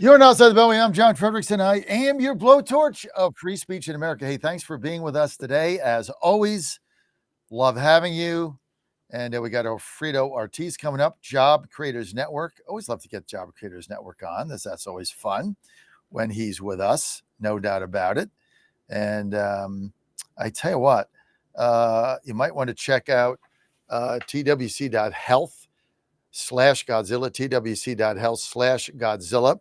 You're not outside the beltway. I'm John Fredericks, and I am your blowtorch of free speech in America. Hey, thanks for being with us today. As always, love having you. And we got Alfredo Ortiz coming up, Job Creators Network. Always love to get Job Creators Network on. That's always fun when he's with us, no doubt about it. And I tell you what, you might want to check out twc.health/Godzilla, twc.health/Godzilla,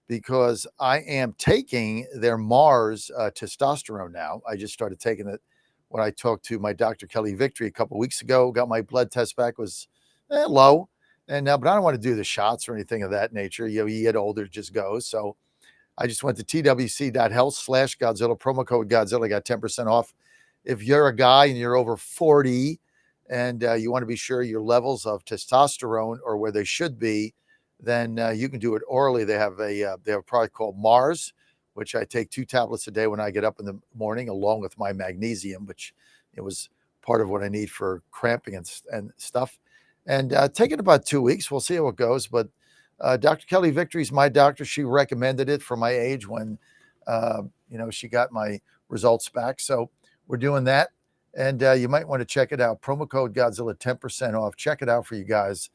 because I am taking their Mars testosterone now. I just started taking it when I talked to my Dr. Kelly Victory a couple of weeks ago. Got my blood test back, was low, and but I don't want to do the shots or anything of that nature. You get older, it just goes. So I just went to twc.health/Godzilla, promo code Godzilla, got 10% off. If you're a guy and you're over 40 and you want to be sure your levels of testosterone are where they should be, then you can do it orally. They have a product called Mars, which I take 2 tablets a day when I get up in the morning, along with my magnesium, which it was part of what I need for cramping and stuff. And take it about 2 weeks. We'll see how it goes. But Dr. Kelly Victory is my doctor. She recommended it for my age when, she got my results back. So we're doing that. And you might want to check it out. Promo code Godzilla, 10% off. Check it out for you guys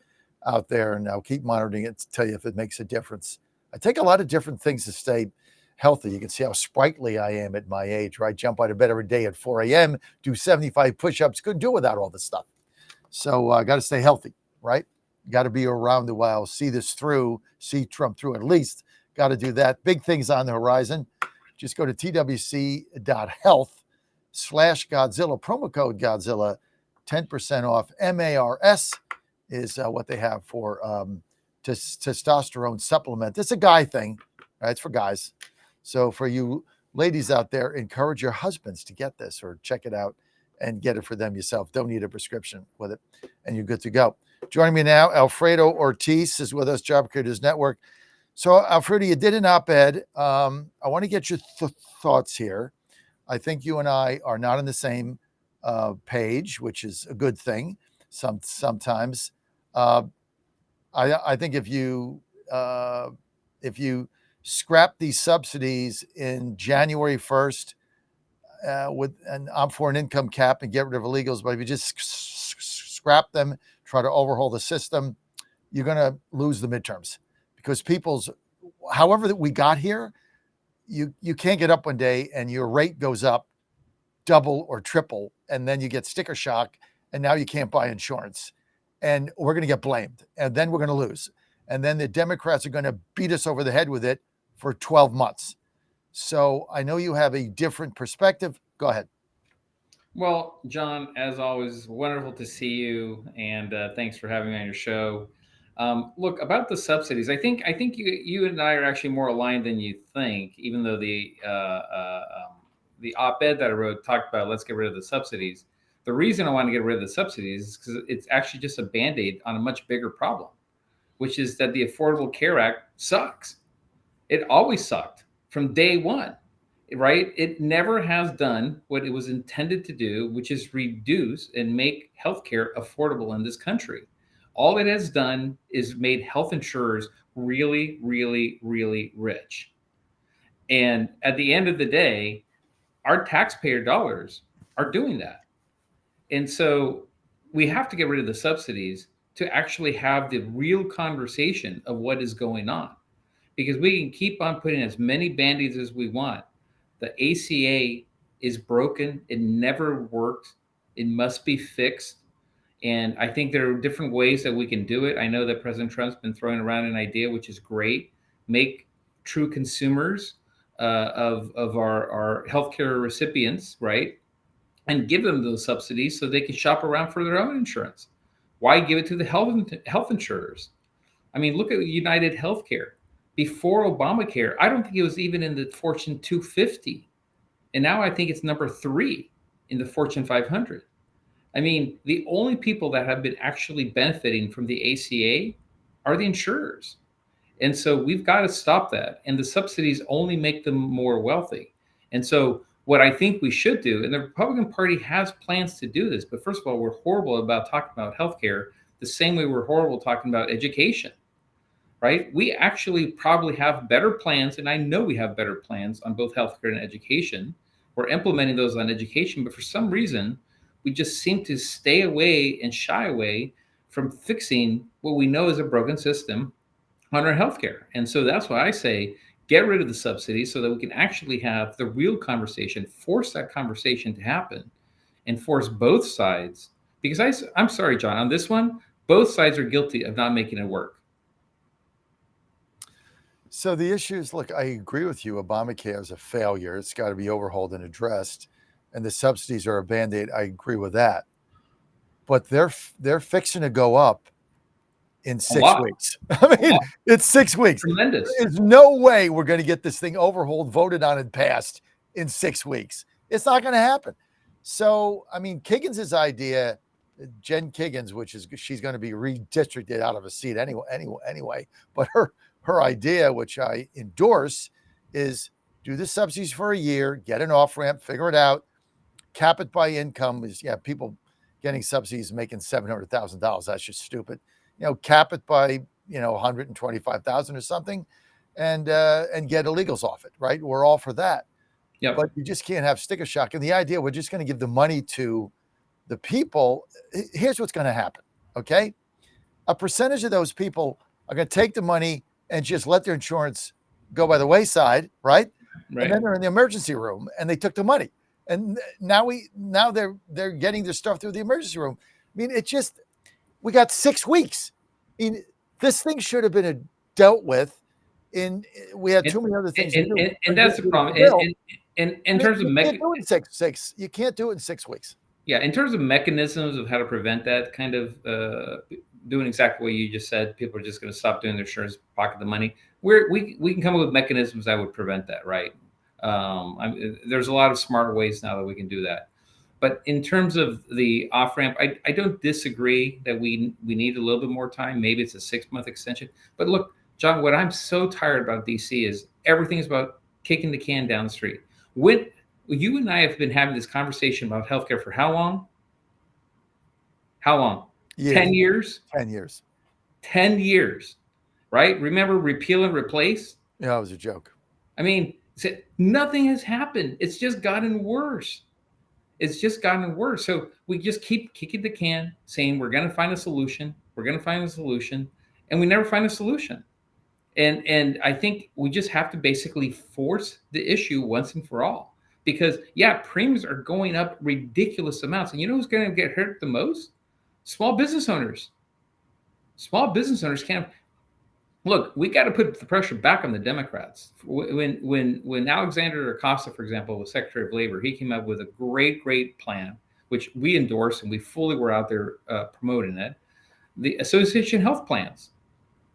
out there, and I'll keep monitoring it to tell you if it makes a difference. I take a lot of different things to stay healthy. You can see how sprightly I am at my age, right? Jump out of bed every day at 4 a.m., do 75 push-ups. Couldn't do without all this stuff. So I got to stay healthy, right? Got to be around a while, see this through, see Trump through at least. Got to do that. Big things on the horizon. Just go to twc.health/Godzilla, promo code Godzilla, 10% off. MARS is what they have for testosterone supplement. It's a guy thing, right? It's for guys. So for you ladies out there, encourage your husbands to get this or check it out and get it for them yourself. Don't need a prescription with it, and you're good to go. Joining me now, Alfredo Ortiz is with us, Job Creators Network. So Alfredo, you did an op-ed. I want to get your thoughts here. I think you and I are not on the same page, which is a good thing. Sometimes. I think if you scrap these subsidies in January 1st I'm for an income cap and get rid of illegals, but if you just scrap them, try to overhaul the system, you're going to lose the midterms, because however that we got here, you can't get up one day and your rate goes up double or triple, and then you get sticker shock, and now you can't buy insurance. And we're going to get blamed, and then we're going to lose. And then the Democrats are going to beat us over the head with it for 12 months. So I know you have a different perspective. Go ahead. Well, John, as always, wonderful to see you, and thanks for having me on your show. Look, about the subsidies, I think you and I are actually more aligned than you think. Even though the op-ed that I wrote talked about let's get rid of the subsidies. The reason I want to get rid of the subsidies is because it's actually just a band-aid on a much bigger problem, which is that the Affordable Care Act sucks. It always sucked from day one, right? It never has done what it was intended to do, which is reduce and make healthcare affordable in this country. All it has done is made health insurers really, really, really rich. And at the end of the day, our taxpayer dollars are doing that. And so we have to get rid of the subsidies to actually have the real conversation of what is going on. Because we can keep on putting as many band-aids as we want. The ACA is broken. It never worked. It must be fixed. And I think there are different ways that we can do it. I know that President Trump's been throwing around an idea, which is great. Make true consumers of our healthcare recipients, right? And give them those subsidies so they can shop around for their own insurance. Why give it to the health insurers? I mean, look at United Healthcare. Before Obamacare, I don't think it was even in the Fortune 250. And now I think it's number 3 in the Fortune 500. I mean, the only people that have been actually benefiting from the ACA are the insurers. And so we've got to stop that. And the subsidies only make them more wealthy. And so what I think we should do, and the Republican Party has plans to do this, but first of all, we're horrible about talking about healthcare the same way we're horrible talking about education, right? We actually probably have better plans, and I know we have better plans on both healthcare and education. We're implementing those on education, but for some reason, we just seem to stay away and shy away from fixing what we know is a broken system on our healthcare. And so that's why I say get rid of the subsidies so that we can actually have the real conversation, force that conversation to happen, and force both sides. Because I'm sorry, John, on this one, both sides are guilty of not making it work. So the issue is, look, I agree with you. Obamacare is a failure. It's got to be overhauled and addressed. And the subsidies are a Band-Aid. I agree with that. But they're fixing to go up in 6 weeks. I mean, it's 6 weeks. Tremendous. There's no way we're going to get this thing overhauled, voted on, and passed in 6 weeks. It's not going to happen. So, I mean, Kiggins's idea, Jen Kiggins, which is she's going to be redistricted out of a seat anyway. But her idea, which I endorse, is do the subsidies for a year, get an off ramp, figure it out, cap it by income. Is people getting subsidies making $700,000? That's just stupid. Cap it by $125,000 or something, and get illegals off it. Right? We're all for that. Yeah. But you just can't have sticker shock. And the idea we're just going to give the money to the people. Here's what's going to happen. Okay, a percentage of those people are going to take the money and just let their insurance go by the wayside, right? And then they're in the emergency room and they took the money. And now they're getting their stuff through the emergency room. I mean, we got 6 weeks. I mean, this thing should have been dealt with. We had too many other things to do. And that's the problem. And in terms of you can't do it in you can't do it in 6 weeks. Yeah, in terms of mechanisms of how to prevent that kind of doing exactly what you just said, people are just going to stop doing their insurance, pocket the money. We can come up with mechanisms that would prevent that, right? There's a lot of smart ways now that we can do that. But in terms of the off ramp, I don't disagree that we need a little bit more time. Maybe it's a 6-month extension. But look, John, what I'm so tired about DC is everything is about kicking the can down the street. When you and I have been having this conversation about healthcare for how long? How long? Years. 10 years? 10 years. 10 years, right? Remember repeal and replace? Yeah, it was a joke. I mean, nothing has happened. It's just gotten worse. It's just gotten worse. So we just keep kicking the can, saying we're going to find a solution. We're going to find a solution. And we never find a solution. And I think we just have to basically force the issue once and for all. Because, premiums are going up ridiculous amounts. And you know who's going to get hurt the most? Small business owners. Small business owners can't. Look, we got to put the pressure back on the Democrats. When Alexander Acosta, for example, was Secretary of Labor, he came up with a great plan, which we endorsed and we fully were out there promoting it. The association health plans,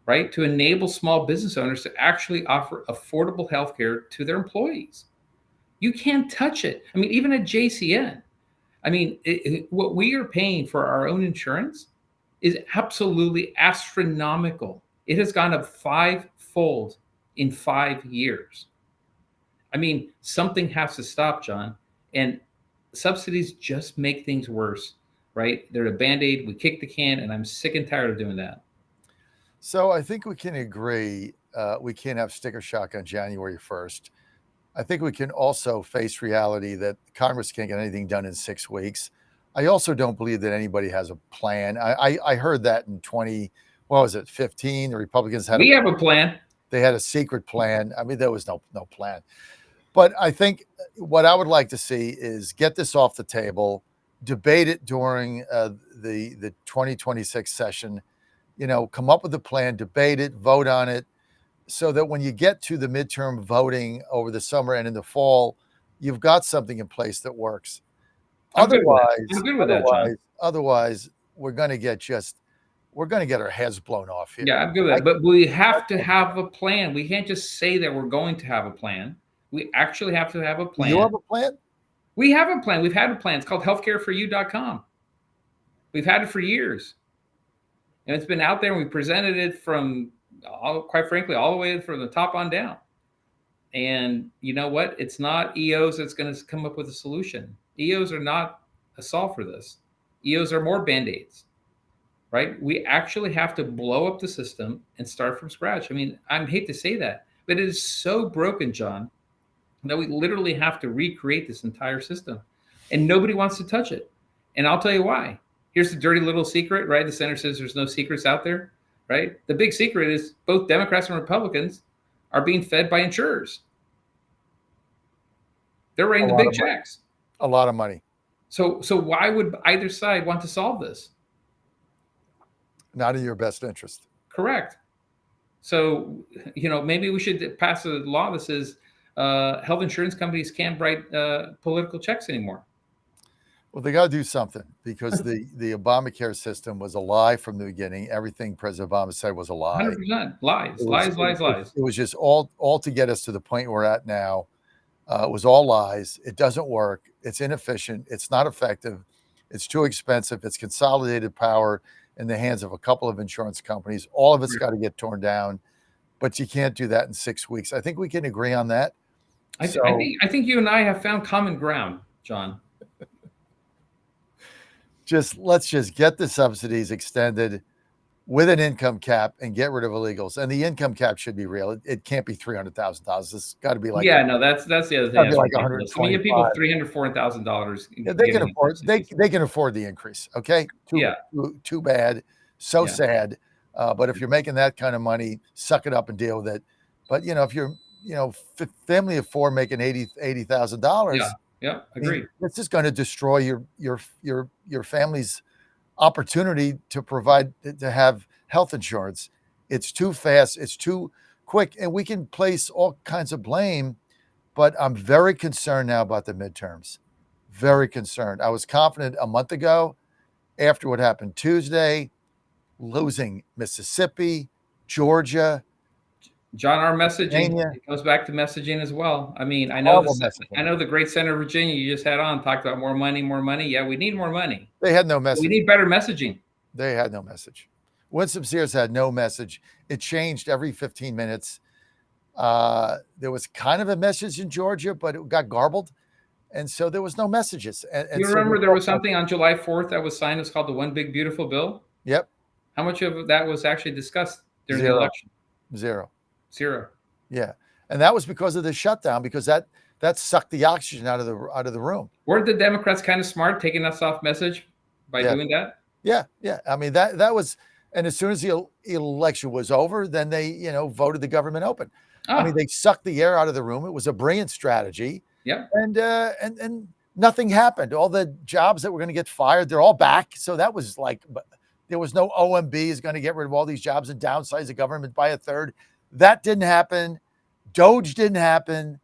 right, to enable small business owners to actually offer affordable health care to their employees. You can't touch it. I mean, even at JCN, I mean, what we are paying for our own insurance is absolutely astronomical. It has gone up 5-fold in 5 years. I mean, something has to stop, John. And subsidies just make things worse, right? They're a Band-Aid. We kick the can, and I'm sick and tired of doing that. So I think we can agree we can't have sticker shock on January 1st. I think we can also face reality that Congress can't get anything done in 6 weeks. I also don't believe that anybody has a plan. I heard that in 15? The Republicans had a plan. They had a secret plan. I mean, there was no plan. But I think what I would like to see is get this off the table, debate it during the 2026 session, come up with a plan, debate it, vote on it, so that when you get to the midterm voting over the summer and in the fall, you've got something in place that works. Otherwise, we're going to get our heads blown off here. Yeah, I'm good with that. But we have to have a plan. We can't just say that we're going to have a plan. We actually have to have a plan. You have a plan? We have a plan. We've had a plan. It's called healthcareforyou.com. We've had it for years. And it's been out there, and we presented it quite frankly, all the way from the top on down. And you know what? It's not EOs that's going to come up with a solution. EOs are not a solve for this. EOs are more Band-Aids. right? We actually have to blow up the system and start from scratch. I mean, I hate to say that, but it is so broken, John, that we literally have to recreate this entire system. And nobody wants to touch it. And I'll tell you why. Here's the dirty little secret, right? The center says there's no secrets out there, right? The big secret is both Democrats and Republicans are being fed by insurers. They're writing the big checks. A lot of money. So why would either side want to solve this? Not in your best interest. Correct. So, maybe we should pass a law that says health insurance companies can't write political checks anymore. Well, they got to do something because the Obamacare system was a lie from the beginning. Everything President Obama said was a lie. 100% lies. It was just all to get us to the point we're at now. It was all lies. It doesn't work. It's inefficient. It's not effective. It's too expensive. It's consolidated power in the hands of a couple of insurance companies. All of it's got to get torn down, but you can't do that in 6 weeks. I think we can agree on that. I think you and I have found common ground, John. Let's just get the subsidies extended with an income cap and get rid of illegals. And the income cap should be real. It can't be $300,000. It's got to be like that's the other thing. Like $120,000. I mean, you people $300,000, $400,000. Yeah, they can afford the increase. Okay, too bad, sad. But if you're making that kind of money, suck it up and deal with it. But if you're family of four making $80,000. Yeah, agreed. This is going to destroy your family's opportunity to have health insurance. It's too fast. It's too quick. And we can place all kinds of blame, but I'm very concerned now about the midterms. Very concerned. I was confident a month ago after what happened Tuesday, losing Mississippi, Georgia. John, our messaging, it goes back to messaging as well. I mean, I know the great senator of Virginia you just had on talked about more money. Yeah, we need more money. They had no message. We need better messaging. They had no message. Winston Sears had no message. It changed every 15 minutes. There was kind of a message in Georgia, but it got garbled. And so there was no messages. And you remember there was something on July 4th that was signed. It's called the One Big Beautiful Bill. Yep. How much of that was actually discussed during the election? Zero. Yeah. And that was because of the shutdown, because that sucked the oxygen out of the room. Weren't the Democrats kind of smart taking us off message by doing that? Yeah. I mean, that was, and as soon as the election was over, then they, voted the government open. I mean, they sucked the air out of the room. It was a brilliant strategy. Yeah. And nothing happened. All the jobs that were going to get fired, they're all back. So that was like, there was no OMB is going to get rid of all these jobs and downsize the government by a third. That didn't happen. Doge didn't happen.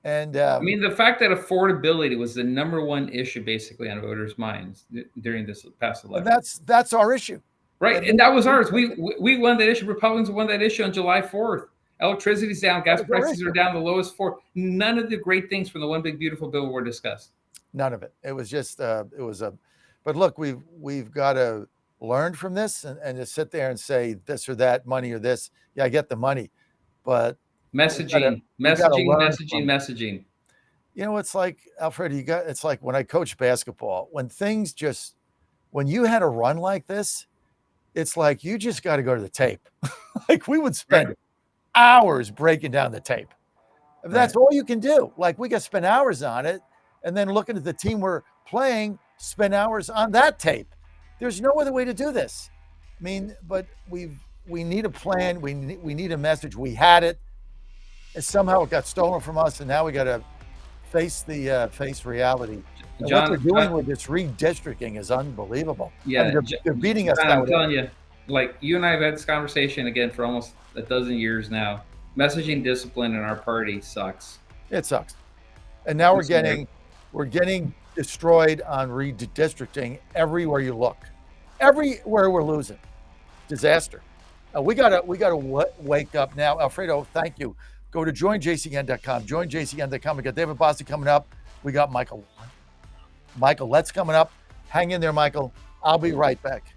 And I mean, the fact that affordability was the number one issue basically on voters' minds during this past election. That's our issue. Right. And that was ours. We won that issue. Republicans won that issue on July 4th. Electricity's down. Gas prices are down the lowest for. None of the great things from the One Big Beautiful Bill were discussed. None of it. It was just, but look, we've got to learn from this and to sit there and say this or that, money or this. Yeah, I get the money, but messaging. It's like, Alfredo, it's like when I coach basketball, when you had a run like this, it's like, you just got to go to the tape. Like we would spend hours breaking down the tape. That's all you can do. Like we got to spend hours on it. And then looking at the team we're playing, spend hours on that tape. There's no other way to do this. I mean, but we need a plan. We need a message. We had it. And somehow it got stolen from us. And now we got to face reality. John, what they're doing with this redistricting is unbelievable. Yeah. I mean, they're beating us down. I'm telling you, like you and I have had this conversation again for almost a dozen years now. Messaging discipline in our party sucks. It sucks. And now we're getting destroyed on redistricting everywhere you look. Everywhere we're losing. Disaster. We gotta wake up now. Alfredo, thank you. Go to joinjcn.com. Joinjcn.com. We got David Boston coming up. We got Michael Letts coming up. Hang in there, Michael. I'll be right back.